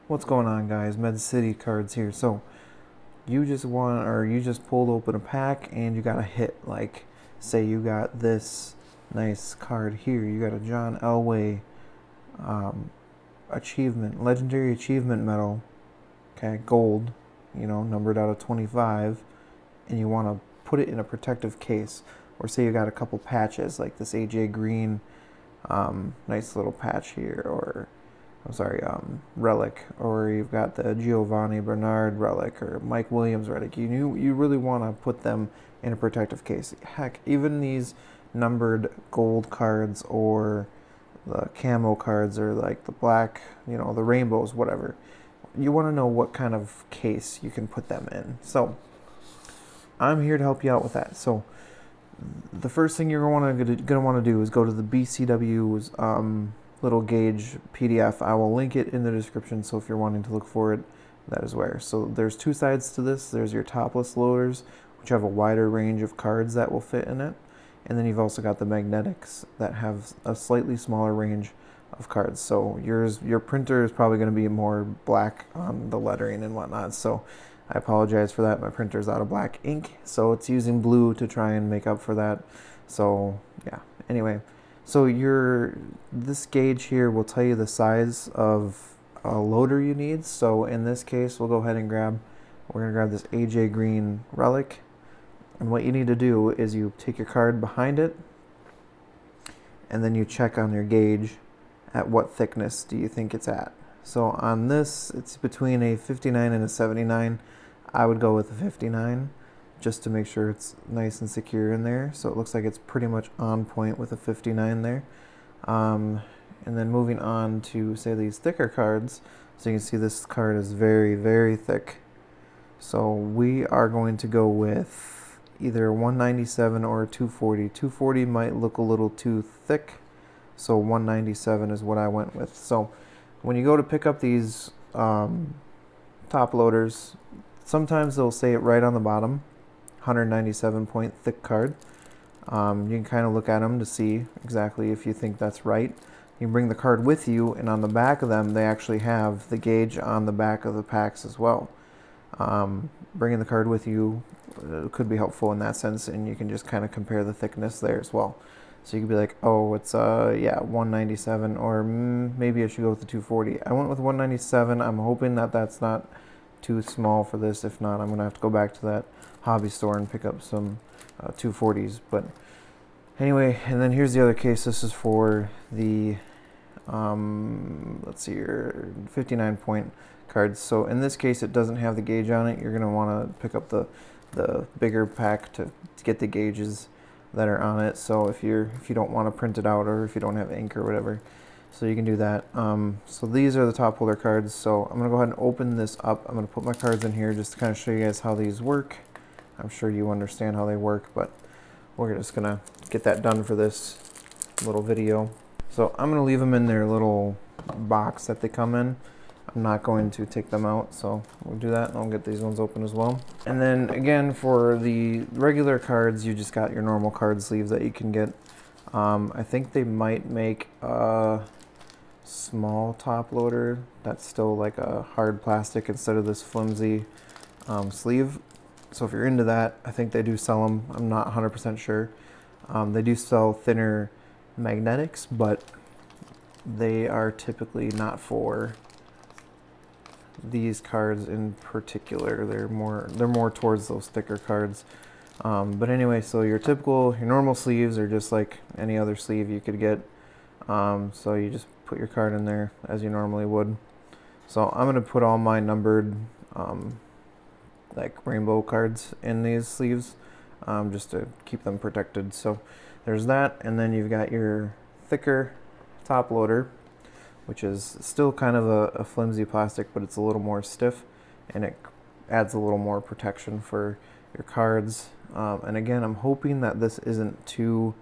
What's going on, guys? Med City Cards here. So you just pulled open a pack and you got a hit. Like, say you got this nice card here. You got a John Elway legendary achievement medal. Okay, gold. Numbered out of 25, and you want to put it in a protective case. Or say you got a couple patches, like this AJ Green, nice little patch here, or relic, or you've got the Giovanni Bernard relic, or Mike Williams relic. You really want to put them in a protective case. Heck, even these numbered gold cards, or the camo cards, or like the black, the rainbows, whatever. You want to know what kind of case you can put them in. So I'm here to help you out with that. So the first thing you're gonna want to do is go to the BCW's little gauge PDF. I will link it in the description, so if you're wanting to look for it, that is where. So there's two sides to this. There's your topless loaders, which have a wider range of cards that will fit in it, and then you've also got the magnetics that have a slightly smaller range of cards. So your printer is probably going to be more black on the lettering and whatnot, so I apologize for that. My printer's out of black ink, so it's using blue to try and make up for that. So yeah, anyway, so this gauge here will tell you the size of a loader you need. So in this case, we're going to grab this AJ Green relic, and what you need to do is you take your card behind it, and then you check on your gauge at what thickness do you think it's at. So on this, it's between a 59 and a 79. I would go with a 59 just to make sure it's nice and secure in there. So it looks like it's pretty much on point with a 59 there. And then moving on to, say, these thicker cards. So you can see this card is very, very thick. So we are going to go with either a 197 or a 240. 240 might look a little too thick, so 197 is what I went with. So when you go to pick up these top loaders, sometimes they'll say it right on the bottom, 197 point thick card. You can kind of look at them to see exactly if you think that's right. You bring the card with you, and on the back of them, they actually have the gauge on the back of the packs as well. Bringing the card with you could be helpful in that sense, and you can just kind of compare the thickness there as well. So you could be like, oh, it's 197, or maybe I should go with the 240. I went with 197. I'm hoping that that's not too small for this. If not, I'm going to have to go back to that hobby store and pick up some 240s. But anyway, and then here's the other case. This is for the, let's see, your 59 point cards. So in this case, it doesn't have the gauge on it. You're going to want to pick up the bigger pack to get the gauges that are on it. So if you don't want to print it out, or if you don't have ink or whatever, so you can do that. So these are the top holder cards. So I'm gonna go ahead and open this up. I'm gonna put my cards in here just to kind of show you guys how these work. I'm sure you understand how they work, but we're just gonna get that done for this little video. So I'm gonna leave them in their little box that they come in. I'm not going to take them out, so we'll do that, and I'll get these ones open as well. And then again, for the regular cards, you just got your normal card sleeves that you can get. I think they might make a small top loader that's still like a hard plastic instead of this flimsy sleeve. So if you're into that, I think they do sell them. I'm not 100% sure. They do sell thinner magnetics, but they are typically not for these cards in particular. They're more towards those thicker cards. But anyway, so your normal sleeves are just like any other sleeve you could get. So you just put your card in there as you normally would. So I'm gonna put all my numbered like rainbow cards in these sleeves, just to keep them protected. So there's that, and then you've got your thicker top loader, which is still kind of a flimsy plastic, but it's a little more stiff, and it adds a little more protection for your cards. And again, I'm hoping that this isn't too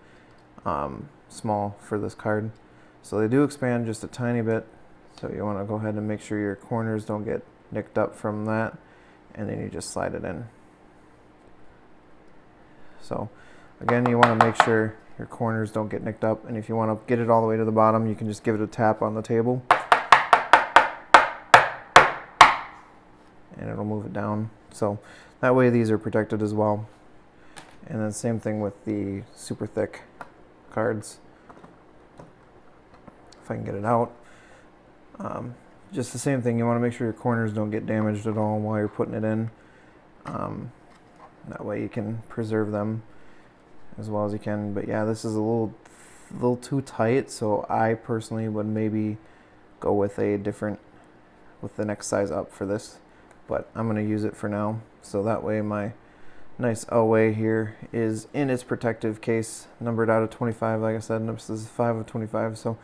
small for this card. So they do expand just a tiny bit, so you want to go ahead and make sure your corners don't get nicked up from that, and then you just slide it in. So again, you want to make sure your corners don't get nicked up, and if you want to get it all the way to the bottom, you can just give it a tap on the table. and it'll move it down. So that way these are protected as well. And then same thing with the super thick cards. If I can get it out. Just the same thing, you want to make sure your corners don't get damaged at all while you're putting it in. That way you can preserve them as well as you can. But yeah, this is a little too tight, so I personally would maybe go with the next size up for this. But I'm going to use it for now, so that way my nice Elway here is in its protective case, numbered out of 25. Like I said, this is 5 of 25. So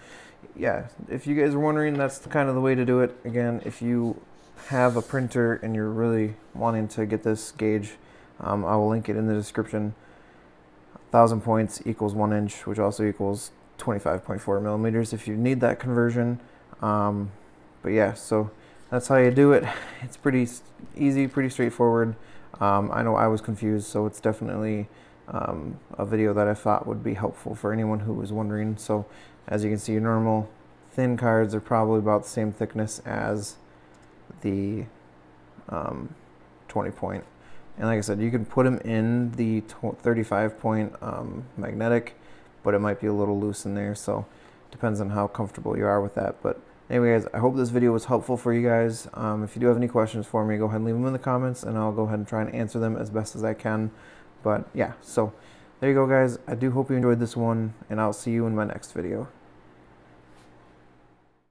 yeah, if you guys are wondering, that's kind of the way to do it. Again, if you have a printer and you're really wanting to get this gauge, I will link it in the description. 1,000 points equals 1 inch, which also equals 25.4 millimeters if you need that conversion. But yeah, so that's how you do it. It's pretty easy, pretty straightforward. I know I was confused, so it's definitely a video that I thought would be helpful for anyone who was wondering. So as you can see, normal thin cards are probably about the same thickness as the 20 point. And like I said, you can put them in the 35 point magnetic, but it might be a little loose in there, so depends on how comfortable you are with that. But anyway, guys, I hope this video was helpful for you guys. If you do have any questions for me, go ahead and leave them in the comments, and I'll go ahead and try and answer them as best as I can. But yeah, so there you go, guys. I do hope you enjoyed this one, and I'll see you in my next video.